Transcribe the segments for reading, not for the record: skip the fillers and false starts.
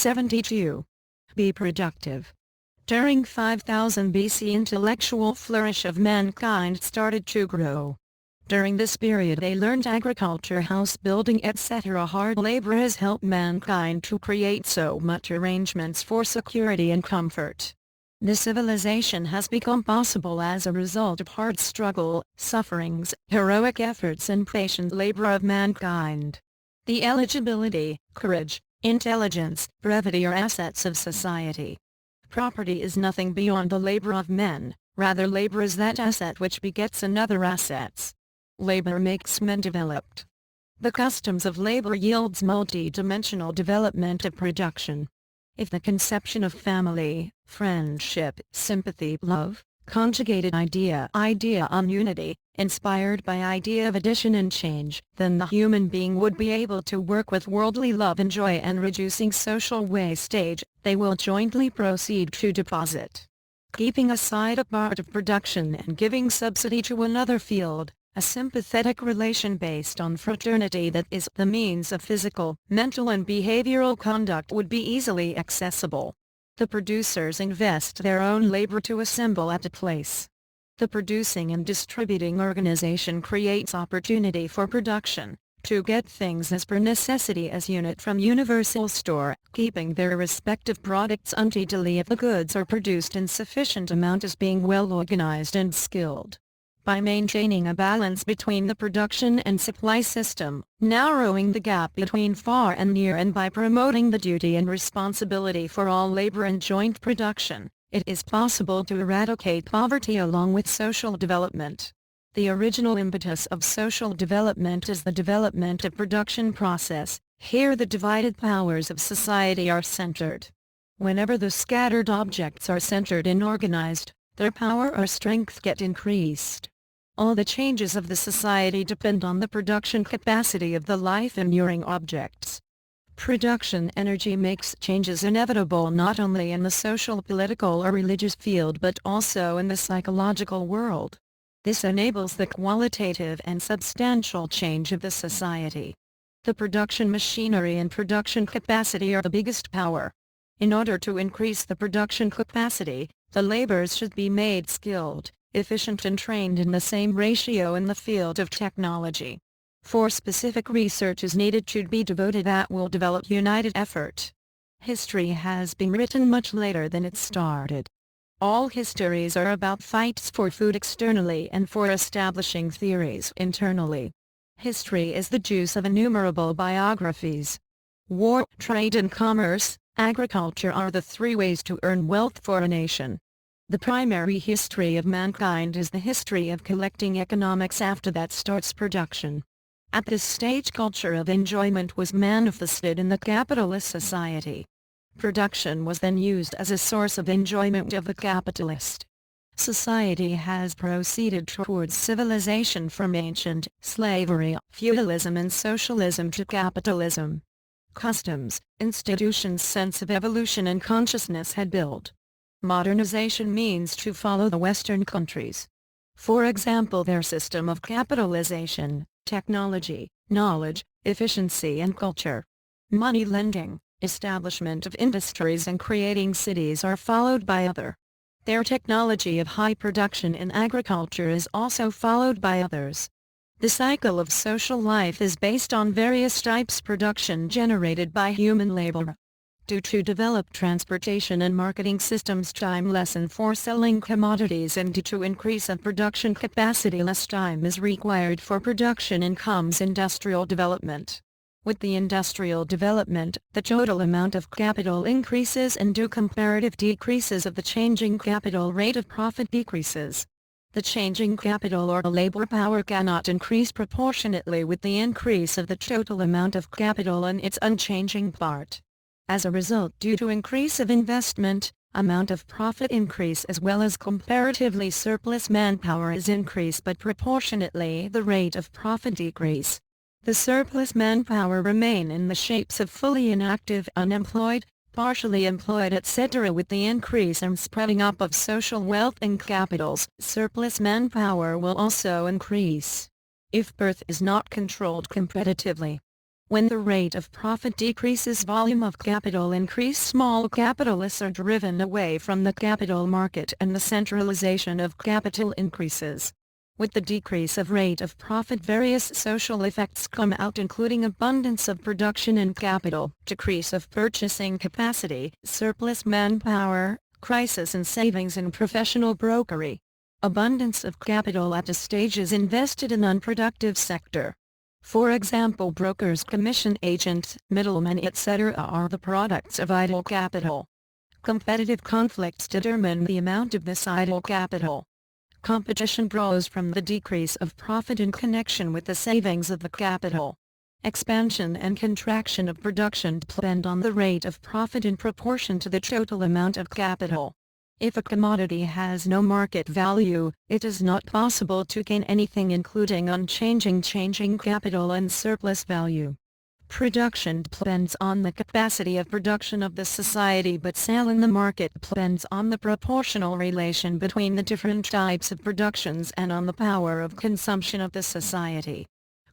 72. Be productive. During 5000 BC, intellectual flourish of mankind started to grow. During this period they learned agriculture, house building, etc. Hard labor has helped mankind to create so much arrangements for security and comfort. This civilization has become possible as a result of hard struggle, sufferings, heroic efforts and patient labor of mankind. The eligibility, courage, intelligence, brevity are assets of society. Property is nothing beyond the labor of men, rather labor is that asset which begets another assets. Labor makes men developed. The customs of labor yields multi-dimensional development of production. If the conception of family, friendship, sympathy, love, conjugated idea on unity, inspired by idea of addition and change, then the human being would be able to work with worldly love and joy and reducing social wastage, they will jointly proceed to deposit. Keeping aside a part of production and giving subsidy to another field, a sympathetic relation based on fraternity that is the means of physical, mental and behavioral conduct would be easily accessible. The producers invest their own labor to assemble at a place. The producing and distributing organization creates opportunity for production, to get things as per necessity as unit from universal store, keeping their respective products until if the goods are produced in sufficient amount as being well organized and skilled. By maintaining a balance between the production and supply system, narrowing the gap between far and near, and by promoting the duty and responsibility for all labor and joint production, it is possible to eradicate poverty along with social development. The original impetus of social development is the development of production process. Here the divided powers of society are centered. Whenever the scattered objects are centered and organized, their power or strength get increased. All the changes of the society depend on the production capacity of the life-enduring objects. Production energy makes changes inevitable not only in the social, political or religious field but also in the psychological world. This enables the qualitative and substantial change of the society. The production machinery and production capacity are the biggest power. In order to increase the production capacity, the laborers should be made skilled, efficient and trained in the same ratio in the field of technology. For specific research is needed should be devoted that will develop united effort. History has been written much later than it started. All histories are about fights for food externally and for establishing theories internally. History is the juice of innumerable biographies. War, trade and commerce, agriculture are the three ways to earn wealth for a nation. The primary history of mankind is the history of collecting economics. After that starts production. At this stage culture of enjoyment was manifested in the capitalist society. Production was then used as a source of enjoyment of the capitalist. Society has proceeded towards civilization from ancient slavery, feudalism and socialism to capitalism. Customs, institutions, sense of evolution and consciousness had built. Modernization means to follow the Western countries. For example, their system of capitalization, technology, knowledge, efficiency and culture. Money lending, establishment of industries and creating cities are followed by other. Their technology of high production in agriculture is also followed by others. The cycle of social life is based on various types production generated by human labor. Due to developed transportation and marketing systems, time lessened for selling commodities, and due to increase of production capacity, less time is required for production, and comes industrial development. With the industrial development, the total amount of capital increases and due comparative decreases of the changing capital, rate of profit decreases. The changing capital or labor power cannot increase proportionately with the increase of the total amount of capital and its unchanging part. As a result, due to increase of investment, amount of profit increase as well as comparatively surplus manpower is increased, but proportionately the rate of profit decrease. The surplus manpower remain in the shapes of fully inactive, unemployed, partially employed etc. With the increase and spreading up of social wealth and capitals, surplus manpower will also increase. If birth is not controlled competitively. When the rate of profit decreases, volume of capital increase. Small capitalists are driven away from the capital market and the centralization of capital increases. With the decrease of rate of profit, various social effects come out, including abundance of production and capital, decrease of purchasing capacity, surplus manpower, crisis in savings and professional brokery. Abundance of capital at a stage is invested in unproductive sector. For example, brokers, commission agents, middlemen, etc. are the products of idle capital. Competitive conflicts determine the amount of this idle capital. Competition grows from the decrease of profit in connection with the savings of the capital. Expansion and contraction of production depend on the rate of profit in proportion to the total amount of capital. If a commodity has no market value, it is not possible to gain anything, including changing capital and surplus value. Production depends on the capacity of production of the society, but sale in the market depends on the proportional relation between the different types of productions and on the power of consumption of the society.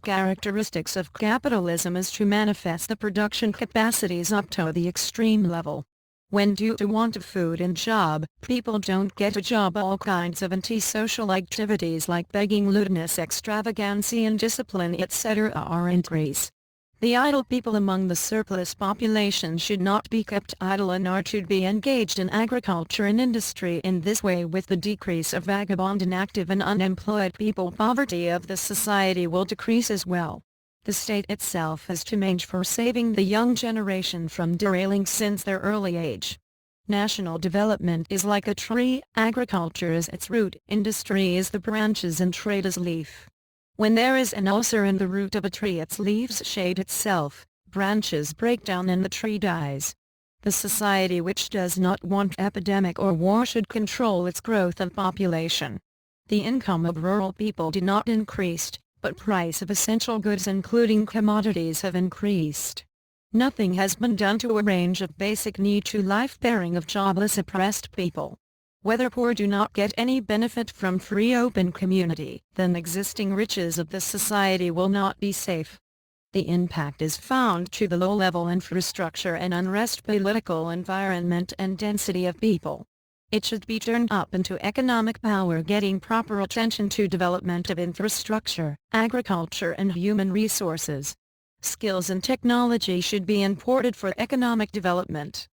Characteristics of capitalism is to manifest the production capacities up to the extreme level. When due to want of food and job, people don't get a job, all kinds of antisocial activities like begging, lewdness, extravagancy, indiscipline, etc. are increased. The idle people among the surplus population should not be kept idle and are to be engaged in agriculture and industry. In this way, with the decrease of vagabond, inactive and unemployed people, poverty of the society will decrease as well. The state itself has to manage for saving the young generation from derailing since their early age. National development is like a tree, agriculture is its root, industry is the branches, and trade is leaf. When there is an ulcer in the root of a tree, its leaves shade itself, branches break down and the tree dies. The society which does not want epidemic or war should control its growth of population. The income of rural people did not increase, but price of essential goods including commodities have increased. Nothing has been done to arrange a basic need to life-bearing of jobless oppressed people. Whether poor do not get any benefit from free open community, then existing riches of the society will not be safe. The impact is found to the low-level infrastructure and unrest, political environment and density of people. It should be turned up into economic power, getting proper attention to development of infrastructure, agriculture and human resources. Skills and technology should be imported for economic development.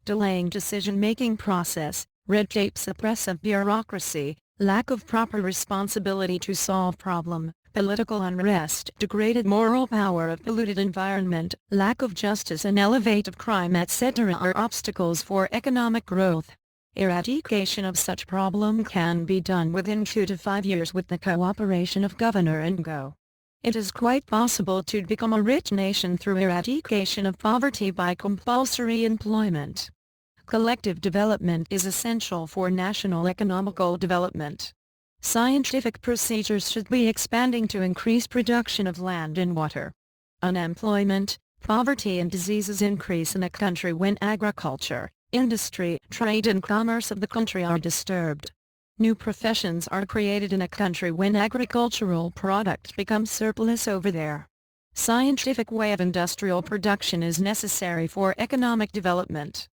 Delaying decision-making process, red tape, oppressive bureaucracy, lack of proper responsibility to solve problem, political unrest, degraded moral power of polluted environment, lack of justice and elevated crime, etc. are obstacles for economic growth. Eradication of such problem can be done within 2 to 5 years with the cooperation of governor and go. It is quite possible to become a rich nation through eradication of poverty by compulsory employment. Collective development is essential for national economical development. Scientific procedures should be expanding to increase production of land and water. Unemployment, poverty and diseases increase in a country when agriculture, industry, trade and commerce of the country are disturbed. New professions are created in a country when agricultural product becomes surplus over there. Scientific way of industrial production is necessary for economic development.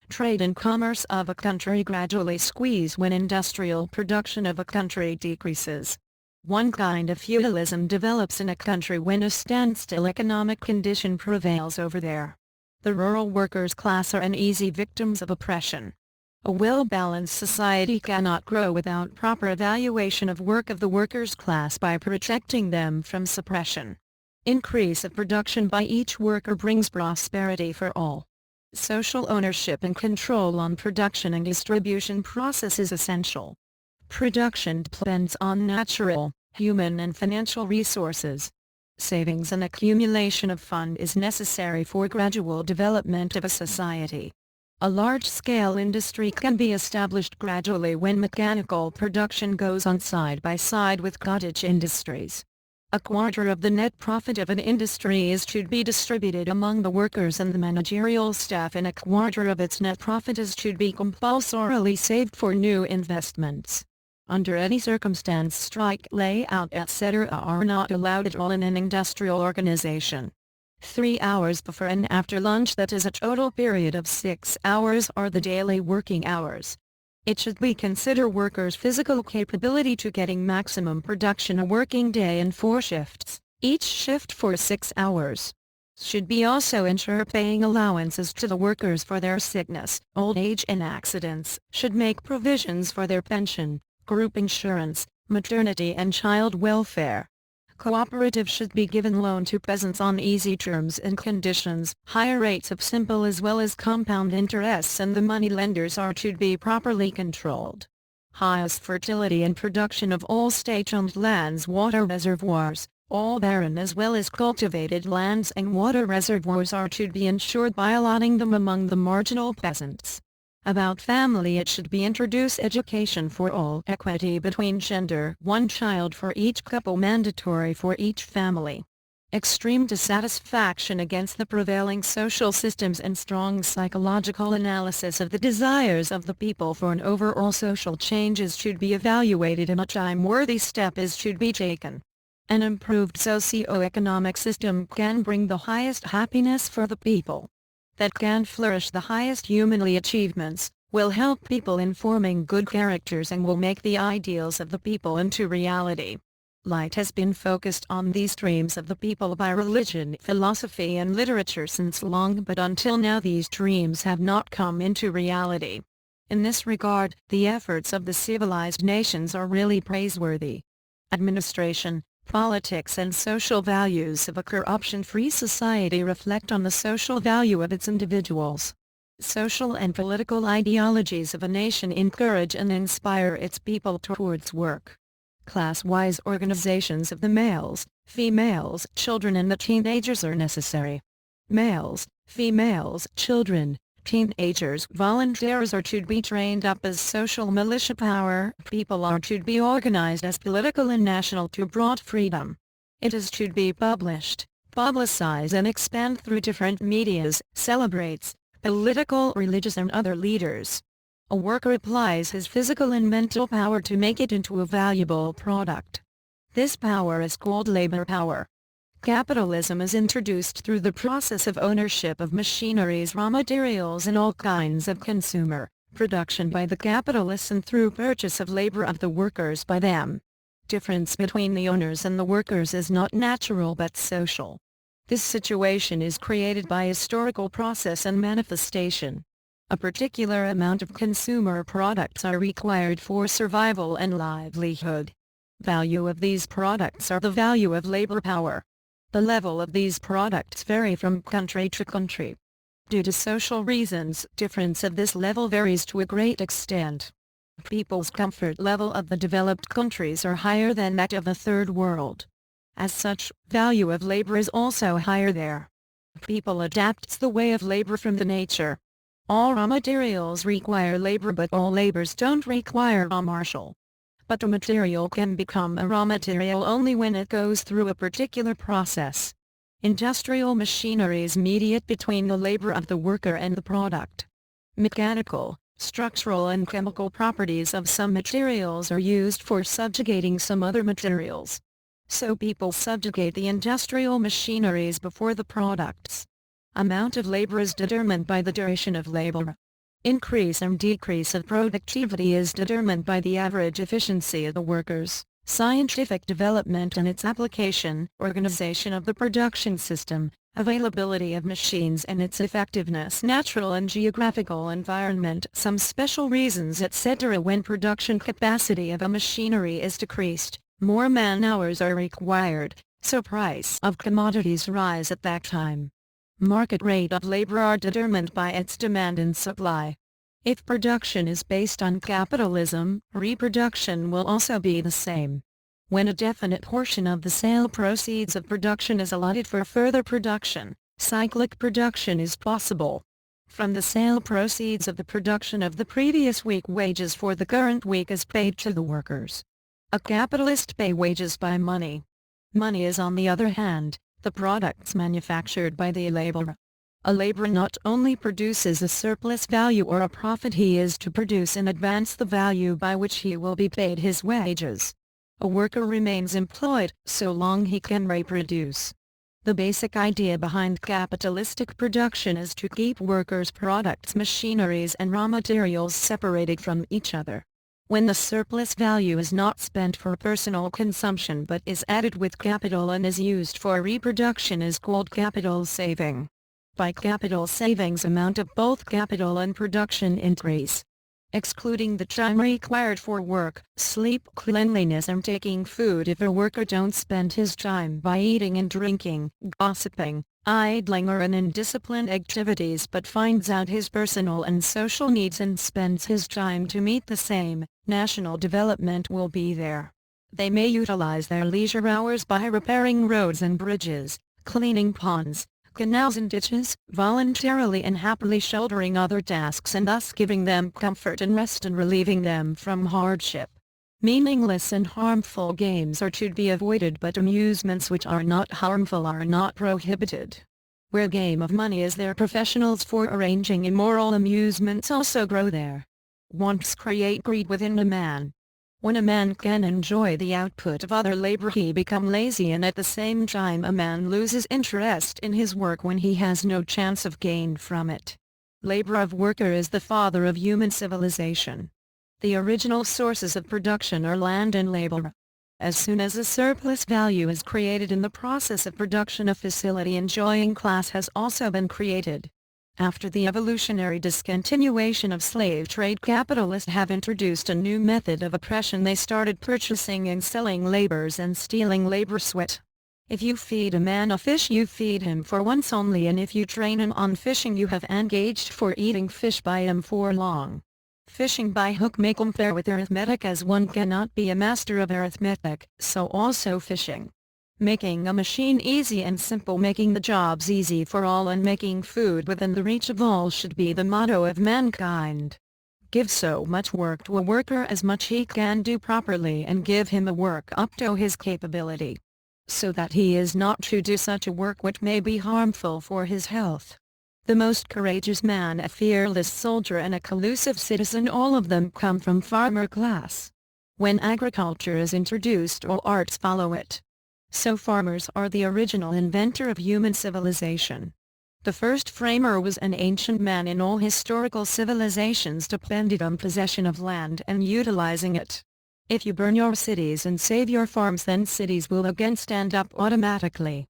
Trade and commerce of a country gradually squeeze when industrial production of a country decreases. One kind of feudalism develops in a country when a standstill economic condition prevails over there. The rural workers' class are uneasy victims of oppression. A well-balanced society cannot grow without proper evaluation of work of the workers' class by protecting them from suppression. Increase of production by each worker brings prosperity for all. Social ownership and control on production and distribution process is essential. Production depends on natural, human and financial resources. Savings and accumulation of fund is necessary for gradual development of a society. A large-scale industry can be established gradually when mechanical production goes on side by side with cottage industries. A quarter of the net profit of an industry is to be distributed among the workers and the managerial staff, and a quarter of its net profit is to be compulsorily saved for new investments. Under any circumstance, strike, layout, etc. are not allowed at all in an industrial organization. 3 hours before and after lunch, that is a total period of 6 hours, are the daily working hours. It should be consider workers' physical capability to getting maximum production a working day in 4 shifts, each shift for 6 hours. Should be also ensure paying allowances to the workers for their sickness, old age and accidents, should make provisions for their pension, group insurance, maternity and child welfare. Cooperative should be given loan to peasants on easy terms and conditions, higher rates of simple as well as compound interests, and the money lenders are to be properly controlled. Highest fertility and production of all state-owned lands, water reservoirs, all barren as well as cultivated lands and water reservoirs are to be ensured by allotting them among the marginal peasants. About family, it should be introduce education for all, equity between gender, 1 child for each couple mandatory for each family. Extreme dissatisfaction against the prevailing social systems and strong psychological analysis of the desires of the people for an overall social changes should be evaluated, and a time-worthy step should be taken. An improved socio-economic system can bring the highest happiness for the people. That can flourish the highest humanly achievements, will help people in forming good characters, and will make the ideals of the people into reality. Light has been focused on these dreams of the people by religion, philosophy and literature since long, but until now these dreams have not come into reality. In this regard, the efforts of the civilized nations are really praiseworthy. Administration, politics and social values of a corruption-free society reflect on the social value of its individuals. Social and political ideologies of a nation encourage and inspire its people towards work. Class-wise organizations of the males, females, children and the teenagers are necessary. Males, females, children, teenagers, volunteers are to be trained up as social militia power. People are to be organized as political and national to broad freedom. It is to be published, publicized and expand through different medias, celebrates, political, religious and other leaders. A worker applies his physical and mental power to make it into a valuable product. This power is called labor power. Capitalism is introduced through the process of ownership of machineries, raw materials and all kinds of consumer production by the capitalists, and through purchase of labor of the workers by them. Difference between the owners and the workers is not natural but social. This situation is created by historical process and manifestation. A particular amount of consumer products are required for survival and livelihood. Value of these products are the value of labor power. The level of these products vary from country to country. Due to social reasons, difference of this level varies to a great extent. People's comfort level of the developed countries are higher than that of the third world. As such, value of labor is also higher there. People adapts the way of labor from the nature. All raw materials require labor, but all labors don't require raw material. But a material can become a raw material only when it goes through a particular process. Industrial machinery is mediate between the labor of the worker and the product. Mechanical, structural and chemical properties of some materials are used for subjugating some other materials. So people subjugate the industrial machineries before the products. Amount of labor is determined by the duration of labor. Increase and decrease of productivity is determined by the average efficiency of the workers, scientific development and its application, organization of the production system, availability of machines and its effectiveness, natural and geographical environment, some special reasons etc. When production capacity of a machinery is decreased, more man-hours are required, so price of commodities rise at that time. Market rate of labor are determined by its demand and supply. If production is based on capitalism, reproduction will also be the same. When a definite portion of the sale proceeds of production is allotted for further production, cyclic production is possible. From the sale proceeds of the production of the previous week, wages for the current week is paid to the workers. A capitalist pays wages by money. Money is, on the other hand, the products manufactured by the laborer. A laborer not only produces a surplus value or a profit, he is to produce in advance the value by which he will be paid his wages. A worker remains employed so long he can reproduce. The basic idea behind capitalistic production is to keep workers' products, machineries and raw materials separated from each other. When the surplus value is not spent for personal consumption but is added with capital and is used for reproduction is called capital saving. By capital savings, amount of both capital and production increase. Excluding the time required for work, sleep, cleanliness and taking food. If a worker don't spend his time by eating and drinking, gossiping, idling or in undisciplined activities but finds out his personal and social needs and spends his time to meet the same, national development will be there. They may utilize their leisure hours by repairing roads and bridges, cleaning ponds, canals and ditches, voluntarily and happily shouldering other tasks and thus giving them comfort and rest and relieving them from hardship. Meaningless and harmful games are to be avoided, but amusements which are not harmful are not prohibited. Where game of money is there, professionals for arranging immoral amusements also grow there. Wants create greed within a man. When a man can enjoy the output of other labor, he becomes lazy, and at the same time a man loses interest in his work when he has no chance of gain from it. Labor of worker is the father of human civilization. The original sources of production are land and labor. As soon as a surplus value is created in the process of production, a facility enjoying class has also been created. After the evolutionary discontinuation of slave trade, capitalists have introduced a new method of oppression. They started purchasing and selling labors and stealing labor sweat. If you feed a man a fish, you feed him for once only, and if you train him on fishing, you have engaged for eating fish by him for long. Fishing by hook may compare with arithmetic, as one cannot be a master of arithmetic, so also fishing. Making a machine easy and simple, making the jobs easy for all and making food within the reach of all should be the motto of mankind. Give so much work to a worker as much he can do properly, and give him a work up to his capability, so that he is not to do such a work which may be harmful for his health. The most courageous man, a fearless soldier and a collusive citizen, all of them come from farmer class. When agriculture is introduced, all arts follow it. So farmers are the original inventor of human civilization. The first framer was an ancient man. In all historical civilizations depended on possession of land and utilizing it. If you burn your cities and save your farms, then cities will again stand up automatically.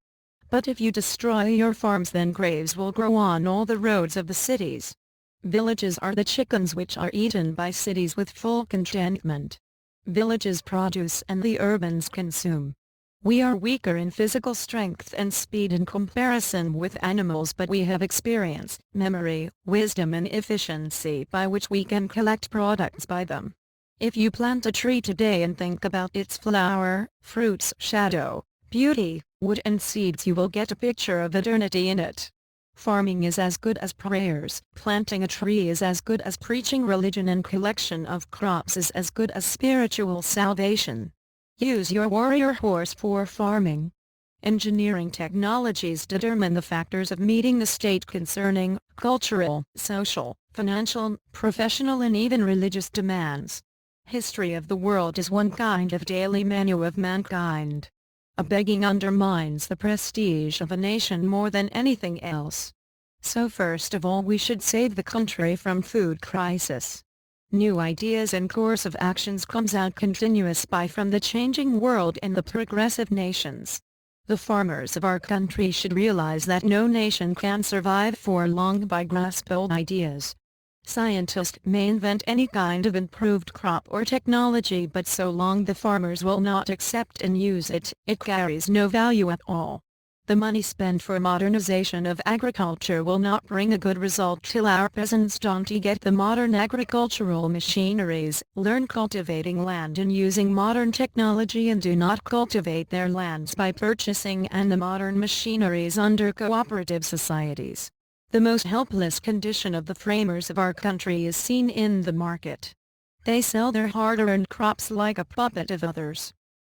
But if you destroy your farms, then graves will grow on all the roads of the cities. Villages are the chickens which are eaten by cities with full contentment. Villages produce and the urbans consume. We are weaker in physical strength and speed in comparison with animals, but we have experience, memory, wisdom and efficiency by which we can collect products by them. If you plant a tree today and think about its flower, fruits, shadow, beauty, wood and seeds, you will get a picture of eternity in it. Farming is as good as prayers, planting a tree is as good as preaching religion, and collection of crops is as good as spiritual salvation. Use your warrior horse for farming. Engineering technologies determine the factors of meeting the state concerning cultural, social, financial, professional and even religious demands. History of the world is one kind of daily menu of mankind. A begging undermines the prestige of a nation more than anything else. So first of all we should save the country from food crisis. New ideas and course of actions comes out continuous by from the changing world and the progressive nations. The farmers of our country should realize that no nation can survive for long by grasp old ideas. Scientists may invent any kind of improved crop or technology, but so long the farmers will not accept and use it, it carries no value at all. The money spent for modernization of agriculture will not bring a good result till our peasants don't get the modern agricultural machineries, learn cultivating land and using modern technology, and do not cultivate their lands by purchasing and the modern machineries under cooperative societies. The most helpless condition of the framers of our country is seen in the market. They sell their hard-earned crops like a puppet of others.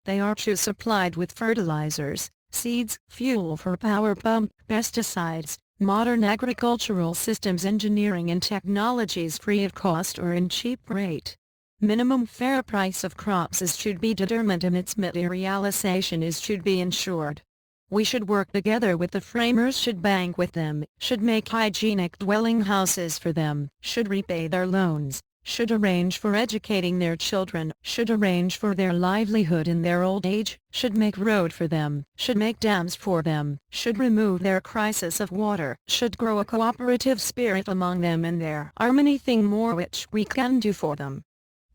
They are too supplied with fertilizers, seeds, fuel for power pump, pesticides, modern agricultural systems, engineering and technologies free of cost or in cheap rate. Minimum fair price of crops should be determined and its materialization should be ensured. We should work together with the framers, should bank with them, should make hygienic dwelling houses for them, should repay their loans, should arrange for educating their children, should arrange for their livelihood in their old age, should make road for them, should make dams for them, should remove their crisis of water, should grow a cooperative spirit among them, and there are many things more which we can do for them.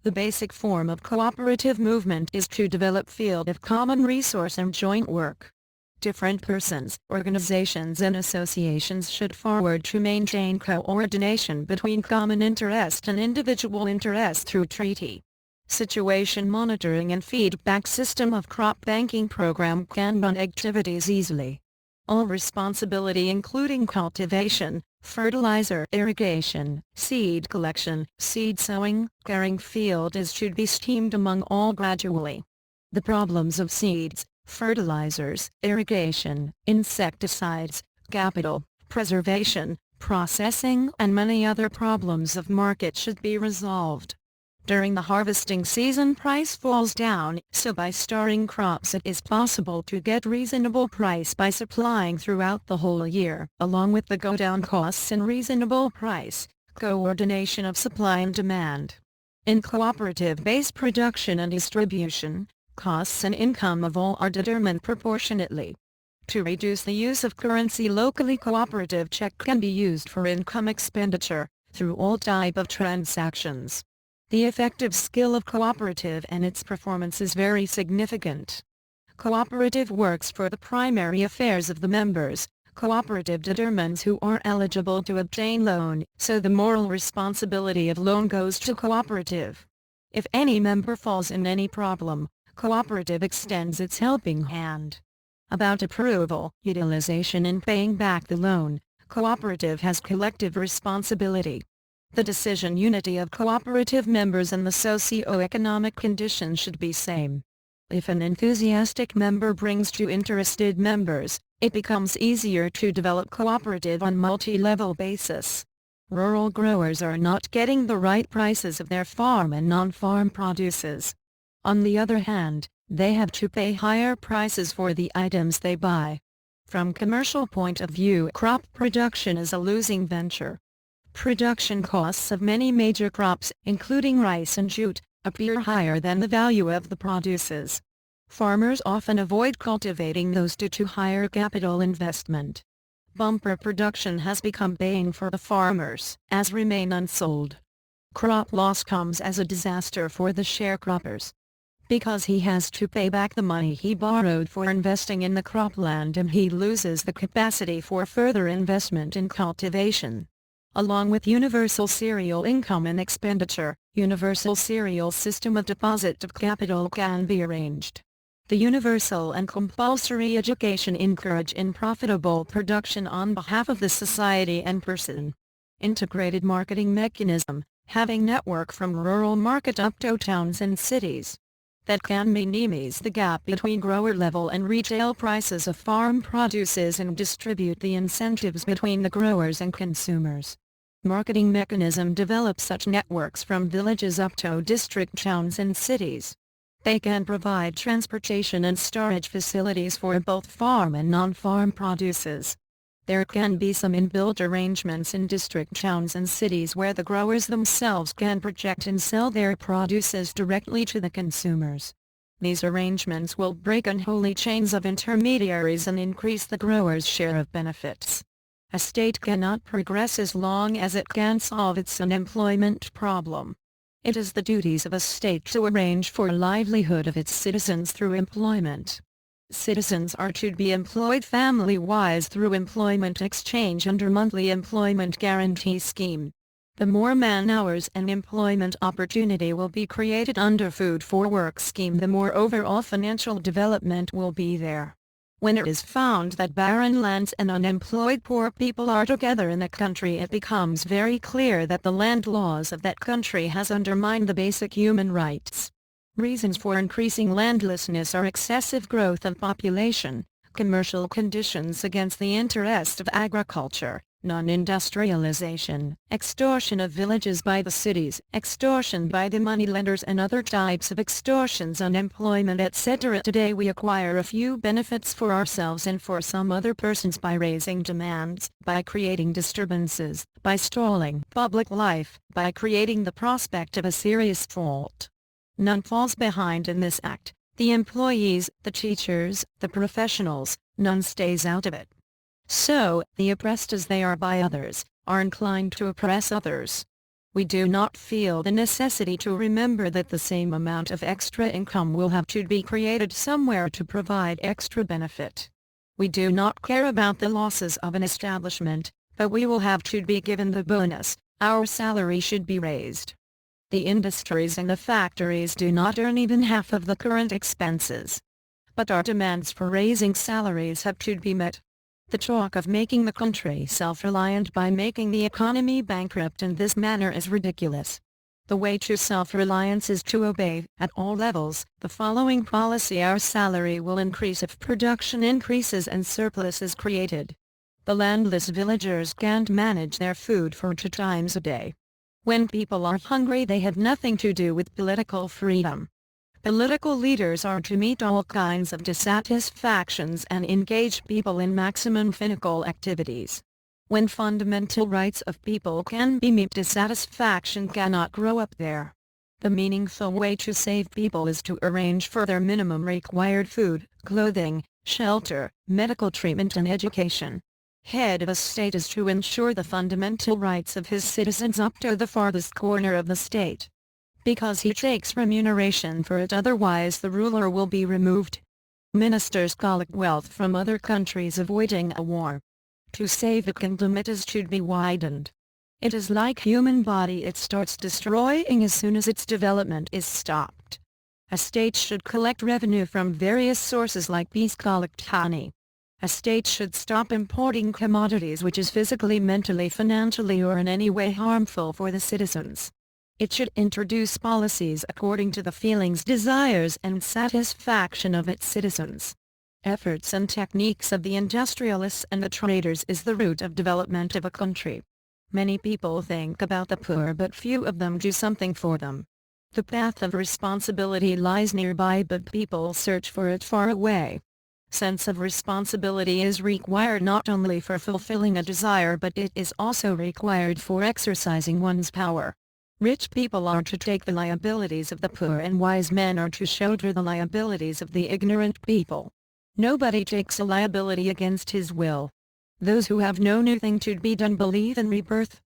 The basic form of cooperative movement is to develop field of common resource and joint work. Different persons, organizations and associations should forward to maintain coordination between common interest and individual interest through treaty. Situation monitoring and feedback system of crop banking program can run activities easily. All responsibility including cultivation, fertilizer, irrigation, seed collection, seed sowing, caring field should be steamed among all gradually. The problems of seeds, fertilizers, irrigation, insecticides, capital, preservation, processing and many other problems of market should be resolved. During the harvesting season price falls down, so by storing crops it is possible to get reasonable price by supplying throughout the whole year. Along with the go down costs and reasonable price, coordination of supply and demand. In cooperative-based production and distribution, costs and income of all are determined proportionately. To reduce the use of currency locally, cooperative check can be used for income expenditure, through all type of transactions. The effective skill of cooperative and its performance is very significant. Cooperative works for the primary affairs of the members. Cooperative determines who are eligible to obtain loan, so the moral responsibility of loan goes to cooperative. If any member falls in any problem, cooperative extends its helping hand. About approval, utilization and paying back the loan, cooperative has collective responsibility. The decision unity of cooperative members and the socio-economic conditions should be same. If an enthusiastic member brings two interested members, it becomes easier to develop cooperative on multi-level basis. Rural growers are not getting the right prices of their farm and non-farm produces. On the other hand, they have to pay higher prices for the items they buy. From commercial point of view, crop production is a losing venture. Production costs of many major crops, including rice and jute, appear higher than the value of the produces. Farmers often avoid cultivating those due to higher capital investment. Bumper production has become paying for the farmers, as remain unsold. Crop loss comes as a disaster for the sharecroppers. Because he has to pay back the money he borrowed for investing in the cropland, and he loses the capacity for further investment in cultivation. Along with universal serial income and expenditure, universal serial system of deposit of capital can be arranged. The universal and compulsory education encourage in profitable production on behalf of the society and person. Integrated marketing mechanism, having network from rural market up to towns and cities. That can minimize the gap between grower level and retail prices of farm produces and distribute the incentives between the growers and consumers. Marketing mechanism develops such networks from villages up to district towns and cities. They can provide transportation and storage facilities for both farm and non-farm produces. There can be some inbuilt arrangements in district towns and cities where the growers themselves can project and sell their produces directly to the consumers. These arrangements will break unholy chains of intermediaries and increase the growers' share of benefits. A state cannot progress as long as it can solve its unemployment problem. It is the duties of a state to arrange for livelihood of its citizens through employment. Citizens are to be employed family-wise through employment exchange under monthly employment guarantee scheme. The more man-hours and employment opportunity will be created under food for work scheme, the more overall financial development will be there. When it is found that barren lands and unemployed poor people are together in a country, it becomes very clear that the land laws of that country has undermined the basic human rights. Reasons for increasing landlessness are excessive growth of population, commercial conditions against the interest of agriculture, non-industrialization, extortion of villages by the cities, extortion by the moneylenders and other types of extortions, unemployment, etc. Today we acquire a few benefits for ourselves and for some other persons by raising demands, by creating disturbances, by stalling public life, by creating the prospect of a serious fault. None falls behind in this act. The employees, the teachers, the professionals, none stays out of it. So, the oppressed as they are by others, are inclined to oppress others. We do not feel the necessity to remember that the same amount of extra income will have to be created somewhere to provide extra benefit. We do not care about the losses of an establishment, but we will have to be given the bonus. Our salary should be raised. The industries and the factories do not earn even half of the current expenses. But our demands for raising salaries have to be met. The talk of making the country self-reliant by making the economy bankrupt in this manner is ridiculous. The way to self-reliance is to obey, at all levels, the following policy: our salary will increase if production increases and surplus is created. The landless villagers can't manage their food for 2 times a day. When people are hungry, they have nothing to do with political freedom. Political leaders are to meet all kinds of dissatisfactions and engage people in maximum finical activities. When fundamental rights of people can be met, dissatisfaction cannot grow up there. The meaningful way to save people is to arrange for their minimum required food, clothing, shelter, medical treatment and education. Head of a state is to ensure the fundamental rights of his citizens up to the farthest corner of the state. Because he takes remuneration for it, otherwise the ruler will be removed. Ministers collect wealth from other countries avoiding a war. To save a kingdom it is to be widened. It is like human body, it starts destroying as soon as its development is stopped. A state should collect revenue from various sources like bees collect honey. A state should stop importing commodities which is physically, mentally, financially or in any way harmful for the citizens. It should introduce policies according to the feelings, desires and satisfaction of its citizens. Efforts and techniques of the industrialists and the traders is the root of development of a country. Many people think about the poor but few of them do something for them. The path of responsibility lies nearby but people search for it far away. Sense of responsibility is required not only for fulfilling a desire but it is also required for exercising one's power. Rich people are to take the liabilities of the poor and wise men are to shoulder the liabilities of the ignorant people. Nobody takes a liability against his will. Those who have no new thing to be done believe in rebirth.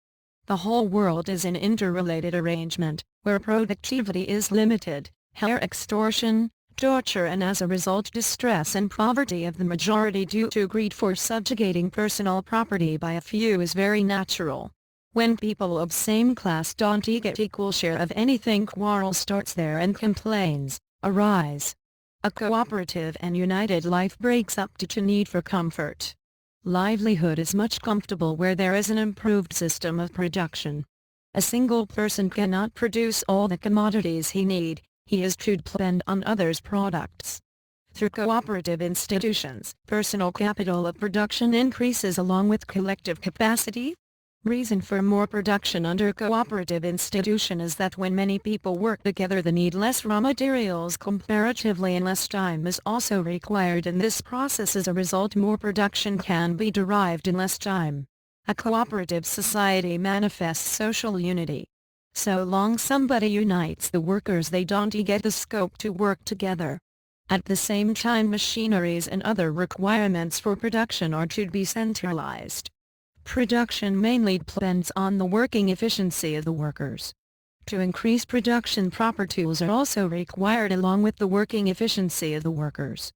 The whole world is an interrelated arrangement, where productivity is limited, here extortion, torture and as a result distress and poverty of the majority due to greed for subjugating personal property by a few is very natural. When people of same class don't get equal share of anything, quarrel starts there and complaints arise. A cooperative and united life breaks up due to need for comfort. Livelihood is much comfortable where there is an improved system of production. A single person cannot produce all the commodities he needs, he is to depend on others' products. Through cooperative institutions, personal capital of production increases along with collective capacity. Reason for more production under cooperative institution is that when many people work together they need less raw materials comparatively and less time is also required in this process. As a result, more production can be derived in less time. A cooperative society manifests social unity. So long somebody unites the workers they don't get the scope to work together. At the same time machineries and other requirements for production are to be centralized. Production mainly depends on the working efficiency of the workers. To increase production, proper tools are also required along with the working efficiency of the workers.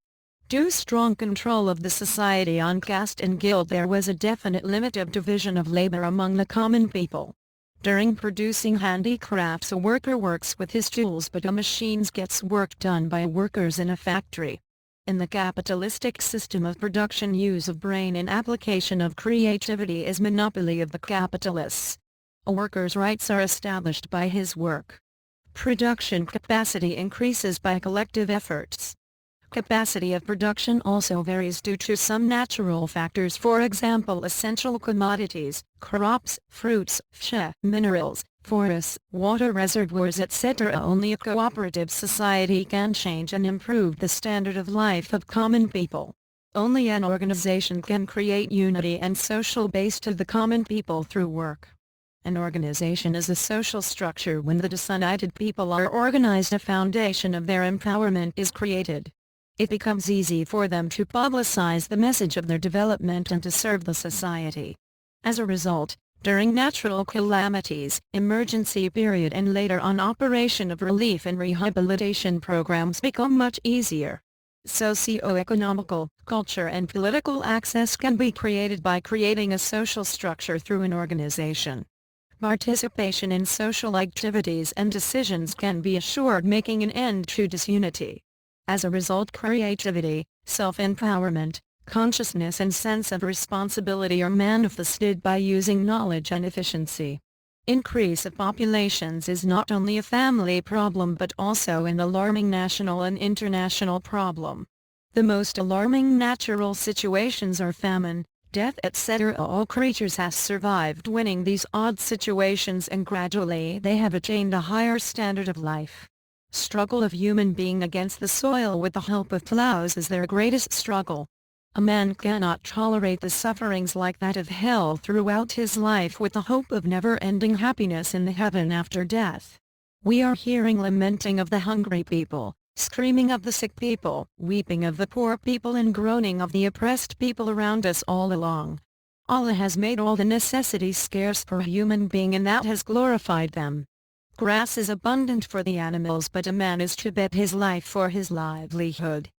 Due strong control of the society on caste and guild, there was a definite limit of division of labor among the common people. During producing handicrafts, a worker works with his tools but a machine gets work done by workers in a factory. In the capitalistic system of production, use of brain and application of creativity is monopoly of the capitalists. A worker's rights are established by his work. Production capacity increases by collective efforts. Capacity of production also varies due to some natural factors, for example essential commodities, crops, fruits, fish, minerals, forests, water reservoirs etc. Only a cooperative society can change and improve the standard of life of common people. Only an organization can create unity and social base to the common people through work. An organization is a social structure when the disunited people are organized, a foundation of their empowerment is created. It becomes easy for them to publicize the message of their development and to serve the society. As a result, during natural calamities, emergency period and later on operation of relief and rehabilitation programs become much easier. Socio-economical, culture and political access can be created by creating a social structure through an organization. Participation in social activities and decisions can be assured, making an end to disunity. As a result, creativity, self-empowerment, consciousness and sense of responsibility are manifested by using knowledge and efficiency. Increase of populations is not only a family problem but also an alarming national and international problem. The most alarming natural situations are famine, death etc. All creatures have survived winning these odd situations and gradually they have attained a higher standard of life. Struggle of human being against the soil with the help of plows is their greatest struggle. A man cannot tolerate the sufferings like that of hell throughout his life with the hope of never-ending happiness in the heaven after death. We are hearing lamenting of the hungry people, screaming of the sick people, weeping of the poor people and groaning of the oppressed people around us all along. Allah has made all the necessities scarce for a human being and that has glorified them. Grass is abundant for the animals but a man is to bet his life for his livelihood.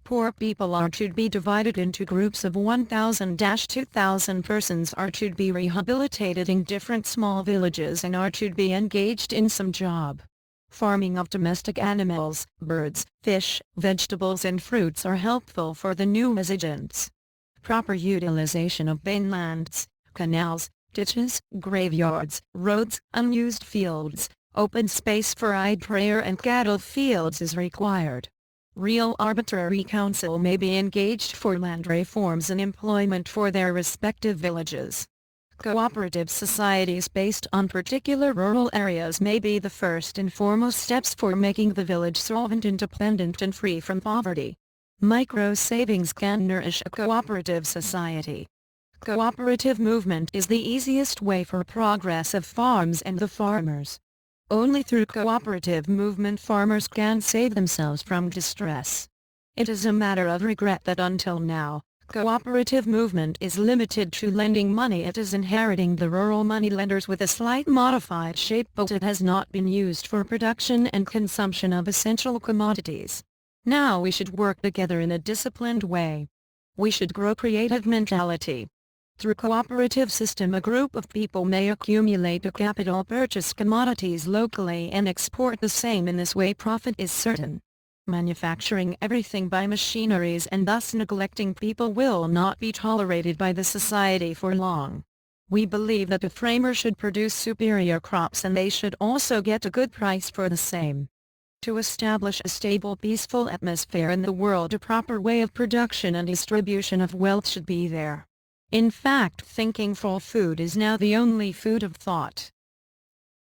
Poor people are to be divided into groups of 1,000-2,000 persons are to be rehabilitated in different small villages and are to be engaged in some job. Farming of domestic animals, birds, fish, vegetables and fruits are helpful for the new residents. Proper utilization of mainlands, canals, ditches, graveyards, roads, unused fields, open space for Eid prayer and cattle fields is required. Real arbitrary council may be engaged for land reforms and employment for their respective villages. Cooperative societies based on particular rural areas may be the first and foremost steps for making the village solvent independent and free from poverty. Micro savings can nourish a cooperative society. Cooperative movement is the easiest way for progress of farms and the farmers. Only through cooperative movement farmers can save themselves from distress. It is a matter of regret that until now, cooperative movement is limited to lending money. It is inheriting the rural moneylenders with a slight modified shape but it has not been used for production and consumption of essential commodities. Now we should work together in a disciplined way. We should grow creative mentality. Through cooperative system a group of people may accumulate a capital, purchase commodities locally and export the same. In this way profit is certain. Manufacturing everything by machineries and thus neglecting people will not be tolerated by the society for long. We believe that a farmer should produce superior crops and they should also get a good price for the same. To establish a stable, peaceful atmosphere in the world, a proper way of production and distribution of wealth should be there. In fact, thinking for food is now the only food of thought.